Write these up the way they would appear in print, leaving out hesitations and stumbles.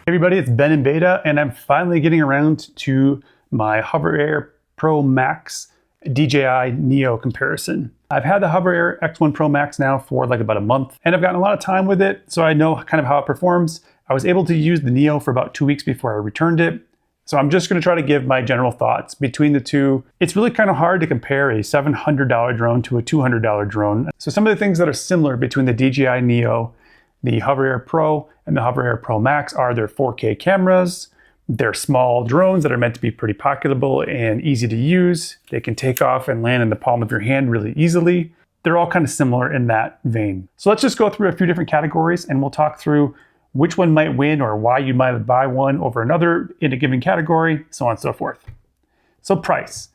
Hey everybody, it's Ben in beta, and I'm finally getting around to my HoverAir ProMax DJI Neo comparison. I've had the HoverAir X1 ProMax now for like about a month, and I've gotten a lot of time with it, so I know kind of how it performs. I was able to use the Neo for about 2 weeks before I returned it, so I'm just going to try to give my general thoughts between the two. It's really kind of hard to compare a $700 drone to a $200 drone. So some of the things that are similar between the DJI Neo, the HoverAir Pro, and the HoverAir ProMax are their 4K cameras. They're small drones that are meant to be pretty pocketable and easy to use. They can take off and land in the palm of your hand really easily. They're all kind of similar in that vein. So let's just go through a few different categories and we'll talk through which one might win or why you might buy one over another in a given category, so on and so forth. So price.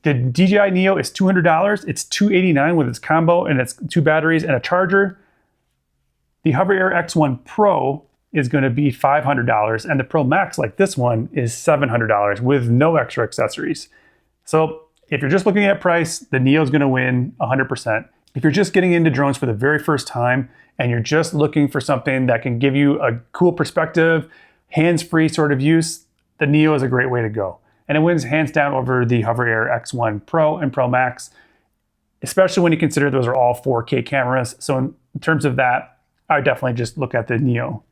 The DJI Neo is $200. It's $289 with its combo and its 2 batteries and a charger. The HoverAir X1 Pro is going to be $500, and the Pro Max, like this one, is $700 with no extra accessories. So if you're just looking at price, the Neo is going to win 100%. If you're just getting into drones for the very first time and you're just looking for something that can give you a cool perspective, hands-free sort of use, the Neo is a great way to go. And it wins hands down over the HoverAir X1 Pro and Pro Max, especially when you consider those are all 4K cameras. So in terms of that, I would definitely just look at the Neo.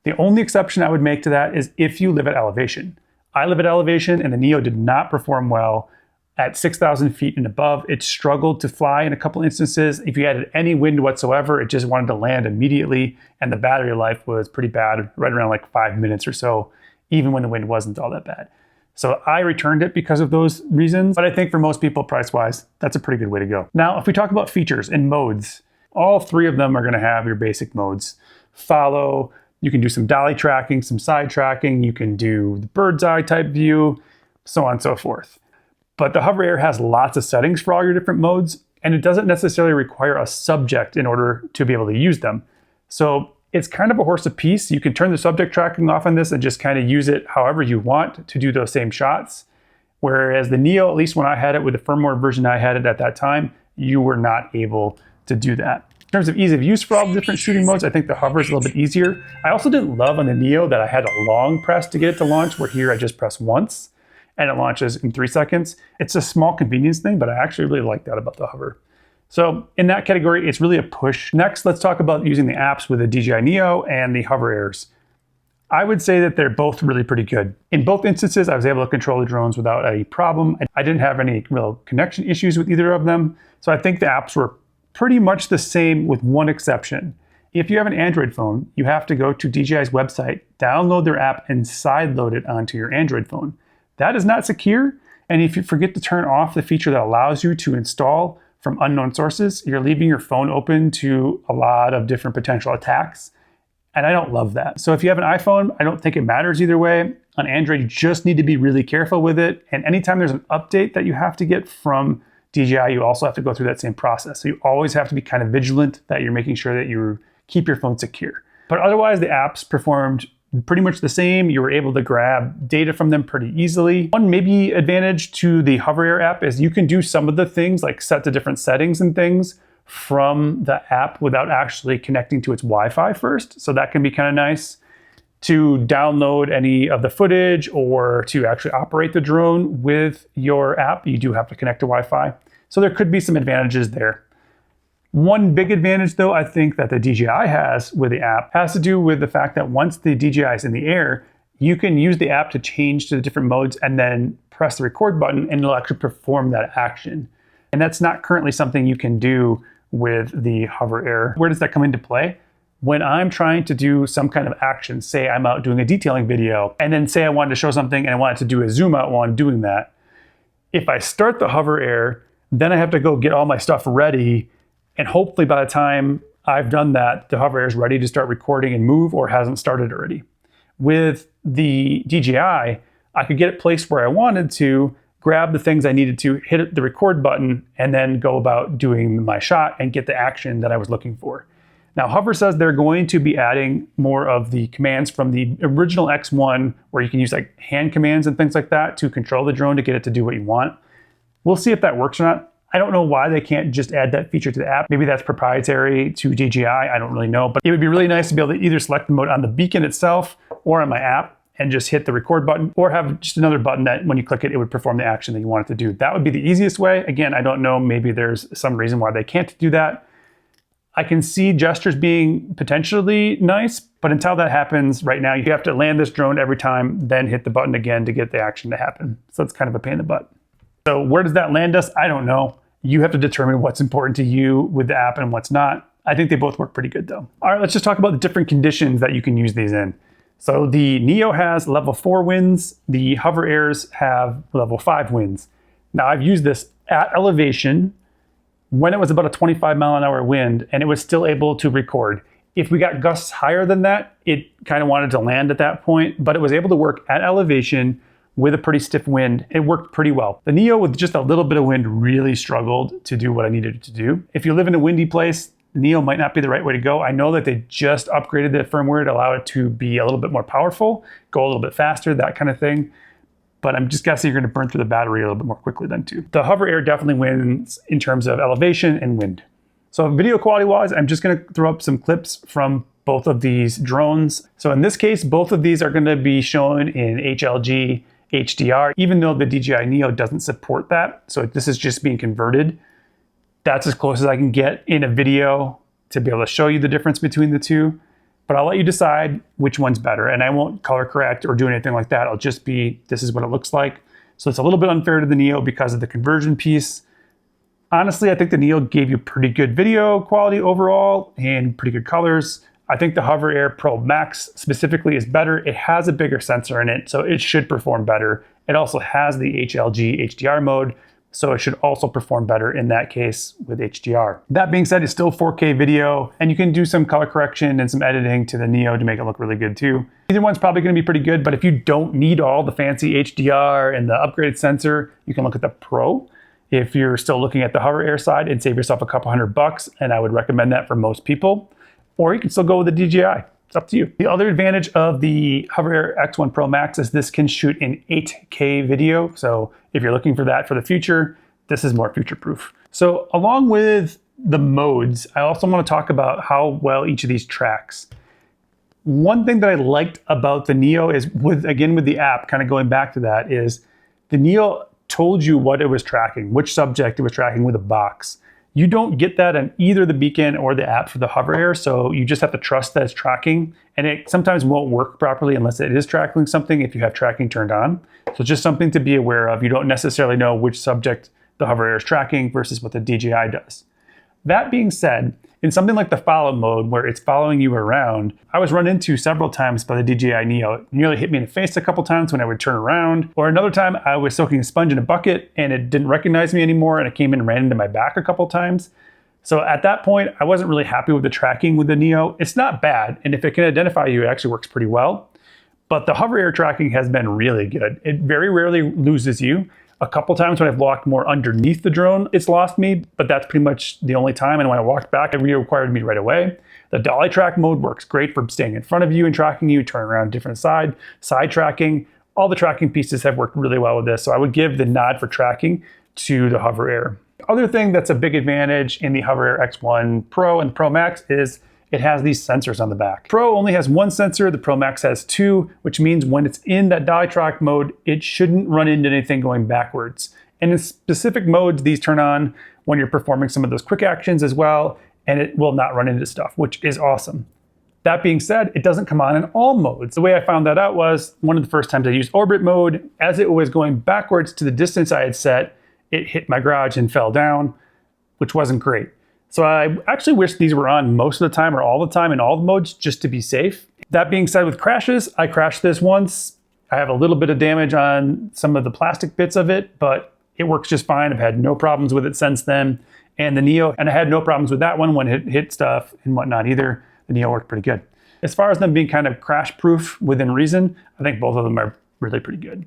The only exception I would make to that is if you live at elevation. I live at elevation and the Neo did not perform well at 6,000 feet and above. It struggled to fly in a couple instances. If you had any wind whatsoever, it just wanted to land immediately, and the battery life was pretty bad, right around like 5 minutes or so, even when the wind wasn't all that bad. So I returned it because of those reasons, but I think for most people, price-wise, that's a pretty good way to go. Now, if we talk about features and modes, all 3 of them are going to have your basic modes. Follow, you can do some dolly tracking, some side tracking, you can do the bird's eye type view, so on and so forth. But the HoverAir has lots of settings for all your different modes, and it doesn't necessarily require a subject in order to be able to use them. So it's kind of a horse apiece. You can turn the subject tracking off on this and just kind of use it however you want to do those same shots. Whereas the Neo, at least when I had it with the firmware version I had it at that time, you were not able to do that. In terms of ease of use for all the different shooting modes, I think the Hover is a little bit easier. I also didn't love on the Neo that I had a long press to get it to launch, where here I just press once and it launches in 3 seconds. It's a small convenience thing, but I actually really like that about the Hover. So in that category, it's really a push. Next, let's talk about using the apps with the DJI Neo and the HoverAirs. I would say that they're both really pretty good. In both instances, I was able to control the drones without any problem. I didn't have any real connection issues with either of them. So I think the apps were pretty much the same with one exception. If you have an Android phone, you have to go to DJI's website, download their app, and sideload it onto your Android phone. That is not secure, and if you forget to turn off the feature that allows you to install from unknown sources, you're leaving your phone open to a lot of different potential attacks, and I don't love that. So if you have an iPhone, I don't think it matters either way. On Android, you just need to be really careful with it, and anytime there's an update that you have to get from DJI, you also have to go through that same process. So you always have to be kind of vigilant that you're making sure that you keep your phone secure. But otherwise, the apps performed pretty much the same. You were able to grab data from them pretty easily. One maybe advantage to the HoverAir app is you can do some of the things like set the different settings and things from the app without actually connecting to its Wi-Fi first. So that can be kind of nice. To download any of the footage or to actually operate the drone with your app, you do have to connect to Wi-Fi. So there could be some advantages there. One big advantage though, I think that the DJI has with the app has to do with the fact that once the DJI is in the air, you can use the app to change to the different modes and then press the record button and it'll actually perform that action. And that's not currently something you can do with the HoverAir. Where does that come into play? When I'm trying to do some kind of action, say I'm out doing a detailing video, and then say I wanted to show something and I wanted to do a zoom out while I'm doing that, if I start the HoverAir, then I have to go get all my stuff ready, and hopefully by the time I've done that, the HoverAir is ready to start recording and move or hasn't started already. With the DJI, I could get it placed where I wanted to, grab the things I needed to, hit the record button, and then go about doing my shot and get the action that I was looking for. Now, Hover says they're going to be adding more of the commands from the original X1, where you can use like hand commands and things like that to control the drone to get it to do what you want. We'll see if that works or not. I don't know why they can't just add that feature to the app. Maybe that's proprietary to DJI. I don't really know, but it would be really nice to be able to either select the mode on the beacon itself or on my app and just hit the record button, or have just another button that when you click it, it would perform the action that you want it to do. That would be the easiest way. Again, I don't know, maybe there's some reason why they can't do that. I can see gestures being potentially nice, but until that happens, right now, you have to land this drone every time, then hit the button again to get the action to happen. So it's kind of a pain in the butt. So where does that land us? I don't know. You have to determine what's important to you with the app and what's not. I think they both work pretty good though. All right, let's just talk about the different conditions that you can use these in. So the Neo has level 4 winds. The HoverAirs have level 5 winds. Now I've used this at elevation when it was about a 25-mile-an-hour wind, and it was still able to record. If we got gusts higher than that, it kind of wanted to land at that point, but it was able to work at elevation with a pretty stiff wind. It worked pretty well. The Neo with just a little bit of wind really struggled to do what I needed it to do. If you live in a windy place, the Neo might not be the right way to go. I know that they just upgraded the firmware to allow it to be a little bit more powerful, go a little bit faster, that kind of thing. But I'm just guessing you're going to burn through the battery a little bit more quickly then too. The HoverAir definitely wins in terms of elevation and wind. So video quality wise, I'm just going to throw up some clips from both of these drones. So in this case, both of these are going to be shown in HLG HDR, even though the DJI Neo doesn't support that. So this is just being converted. That's as close as I can get in a video to be able to show you the difference between the two. But I'll let you decide which one's better, and I won't color correct or do anything like that. It'll just be, this is what it looks like. So it's a little bit unfair to the Neo because of the conversion piece. Honestly, I think the Neo gave you pretty good video quality overall and pretty good colors. I think the HoverAir Pro Max specifically is better. It has a bigger sensor in it, so it should perform better. It also has the HLG HDR mode, so it should also perform better in that case with HDR. That being said, it's still 4K video, and you can do some color correction and some editing to the Neo to make it look really good too. Either one's probably gonna be pretty good, but if you don't need all the fancy HDR and the upgraded sensor, you can look at the Pro. If you're still looking at the HoverAir side, and save yourself a couple $100, and I would recommend that for most people. Or you can still go with the DJI. It's up to you. The other advantage of the HoverAir X1 ProMax is this can shoot in 8K video. So if you're looking for that for the future, this is more future-proof. So along with the modes, I also want to talk about how well each of these tracks. One thing that I liked about the Neo is with the app, kind of going back to that, is the Neo told you what it was tracking, which subject it was tracking with a box. You don't get that on either the beacon or the app for the HoverAir, so you just have to trust that it's tracking, and it sometimes won't work properly unless it is tracking something if you have tracking turned on. So just something to be aware of. You don't necessarily know which subject the HoverAir is tracking versus what the DJI does. That being said, in something like the follow mode where it's following you around, I was run into several times by the DJI Neo. It nearly hit me in the face a couple times when I would turn around, or another time I was soaking a sponge in a bucket and it didn't recognize me anymore and it came in and ran into my back a couple times. So at that point, I wasn't really happy with the tracking with the Neo. It's not bad, and if it can identify you, it actually works pretty well. But the HoverAir tracking has been really good. It very rarely loses you. A couple times when I've walked more underneath the drone, it's lost me, but that's pretty much the only time. And when I walked back, it reacquired me right away. The dolly track mode works great for staying in front of you and tracking you, turn around different side tracking. All the tracking pieces have worked really well with this. So I would give the nod for tracking to the HoverAir. The other thing that's a big advantage in the HoverAir X1 Pro and Pro Max is it has these sensors on the back. Pro only has one sensor, the Pro Max has two, which means when it's in that dolly track mode, it shouldn't run into anything going backwards. And in specific modes, these turn on when you're performing some of those quick actions as well, and it will not run into stuff, which is awesome. That being said, it doesn't come on in all modes. The way I found that out was one of the first times I used orbit mode, as it was going backwards to the distance I had set, it hit my garage and fell down, which wasn't great. So I actually wish these were on most of the time or all the time in all the modes just to be safe. That being said, with crashes, I crashed this once. I have a little bit of damage on some of the plastic bits of it, but it works just fine. I've had no problems with it since then. And the Neo, and I had no problems with that one when it hit stuff and whatnot either. The Neo worked pretty good. As far as them being kind of crash proof within reason, I think both of them are really pretty good.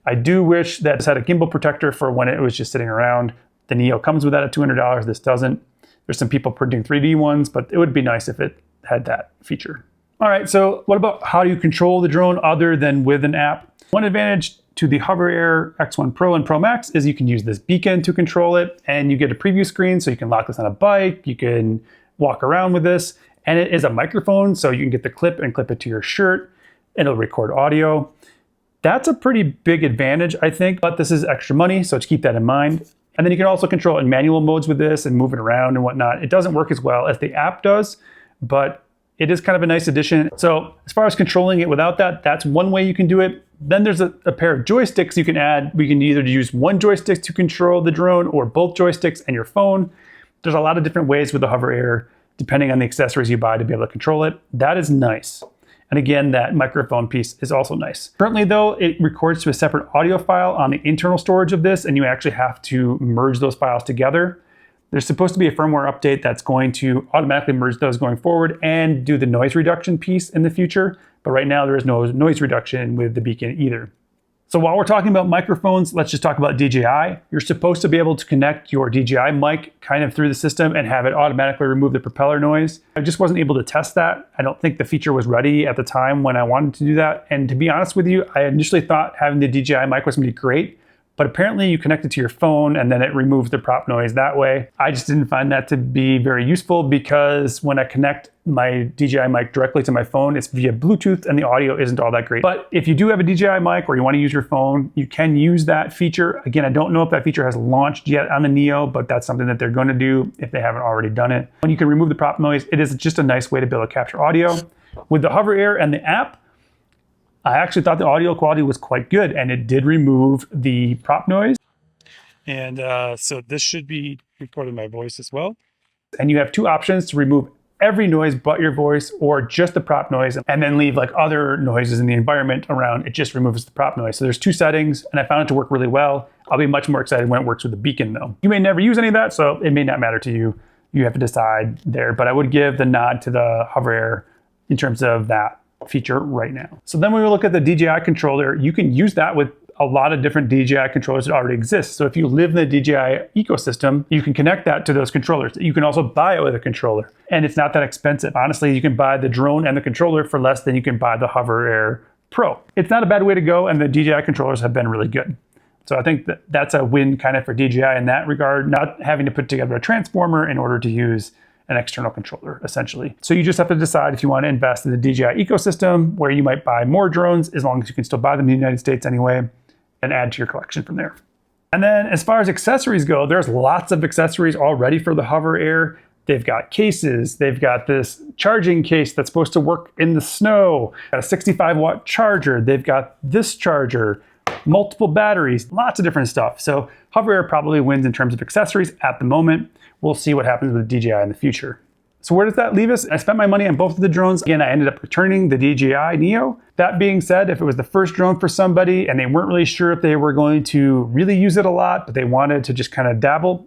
I do wish that this had a gimbal protector for when it was just sitting around. The Neo comes with that at $200, this doesn't. There's some people printing 3D ones, but it would be nice if it had that feature. All right, so what about how do you control the drone other than with an app? One advantage to the HoverAir X1 Pro and Pro Max is you can use this beacon to control it, and you get a preview screen, so you can lock this on a bike, you can walk around with this, and it is a microphone, so you can get the clip and clip it to your shirt, and it'll record audio. That's a pretty big advantage, I think, but this is extra money, so to keep that in mind. And then you can also control it in manual modes with this and move it around and whatnot. It doesn't work as well as the app does, but it is kind of a nice addition. So as far as controlling it without that, that's one way you can do it. Then there's a pair of joysticks you can add. We can either use one joystick to control the drone or both joysticks and your phone. There's a lot of different ways with the HoverAir, depending on the accessories you buy to be able to control it. That is nice. And again, that microphone piece is also nice. Currently though, it records to a separate audio file on the internal storage of this, and you actually have to merge those files together. There's supposed to be a firmware update that's going to automatically merge those going forward and do the noise reduction piece in the future. But right now there is no noise reduction with the beacon either. So while we're talking about microphones, let's just talk about DJI. You're supposed to be able to connect your DJI mic kind of through the system and have it automatically remove the propeller noise. I just wasn't able to test that. I don't think the feature was ready at the time when I wanted to do that. And to be honest with you, I initially thought having the DJI mic was gonna be great, but apparently you connect it to your phone and then it removes the prop noise that way. I just didn't find that to be very useful because when I connect my DJI mic directly to my phone, it's via Bluetooth and the audio isn't all that great. But if you do have a DJI mic or you want to use your phone, you can use that feature. Again, I don't know if that feature has launched yet on the Neo, but that's something that they're going to do if they haven't already done it. When you can remove the prop noise, it is just a nice way to be able to capture audio. With the HoverAir and the app, I actually thought the audio quality was quite good, and it did remove the prop noise. And so this should be recording my voice as well. And you have two options to remove every noise but your voice, or just the prop noise, and then leave like other noises in the environment around. It just removes the prop noise. So there's two settings, and I found it to work really well. I'll be much more excited when it works with the beacon though. You may never use any of that, so it may not matter to you. You have to decide there, but I would give the nod to the HoverAir in terms of that feature right now. So then when we look at the DJI controller, you can use that with a lot of different DJI controllers that already exist. So if you live in the DJI ecosystem, you can connect that to those controllers. You can also buy it with a controller, and it's not that expensive. Honestly, you can buy the drone and the controller for less than you can buy the HoverAir Pro. It's not a bad way to go, and the DJI controllers have been really good. So I think that that's a win kind of for DJI in that regard, not having to put together a transformer in order to use an external controller, essentially. So you just have to decide if you want to invest in the DJI ecosystem, where you might buy more drones, as long as you can still buy them in the United States anyway, and add to your collection from there. And then as far as accessories go, there's lots of accessories already for the HoverAir. They've got cases, they've got this charging case that's supposed to work in the snow, got a 65-watt charger, they've got this charger, multiple batteries, lots of different stuff. So HoverAir probably wins in terms of accessories at the moment. We'll see what happens with DJI in the future. So where does that leave us? I spent my money on both of the drones. Again, I ended up returning the DJI Neo. That being said, if it was the first drone for somebody and they weren't really sure if they were going to really use it a lot, but they wanted to just kind of dabble,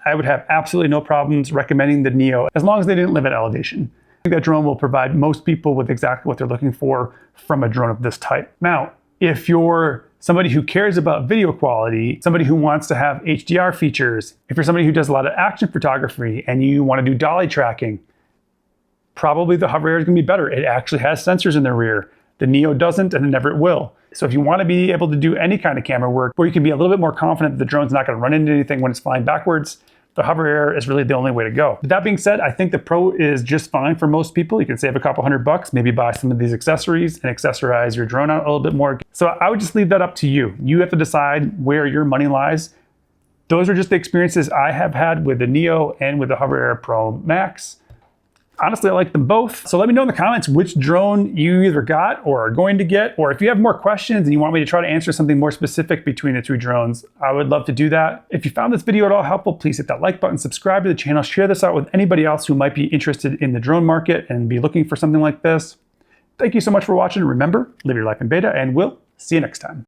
I would have absolutely no problems recommending the Neo, as long as they didn't live at elevation. I think that drone will provide most people with exactly what they're looking for from a drone of this type. Now, if you're somebody who cares about video quality, somebody who wants to have HDR features, if you're somebody who does a lot of action photography and you want to do dolly tracking, probably the HoverAir is going to be better. It actually has sensors in the rear. The Neo doesn't, and it never will. So if you want to be able to do any kind of camera work where you can be a little bit more confident that the drone's not going to run into anything when it's flying backwards, the HoverAir is really the only way to go. That being said, I think the Pro is just fine for most people. You can save a couple $100, maybe buy some of these accessories and accessorize your drone out a little bit more. So I would just leave that up to you. You have to decide where your money lies. Those are just the experiences I have had with the Neo and with the HoverAir Pro Max. Honestly, I like them both. So let me know in the comments which drone you either got or are going to get, or if you have more questions and you want me to try to answer something more specific between the two drones, I would love to do that. If you found this video at all helpful, please hit that like button, subscribe to the channel, share this out with anybody else who might be interested in the drone market and be looking for something like this. Thank you so much for watching. Remember, live your life in beta, and we'll see you next time.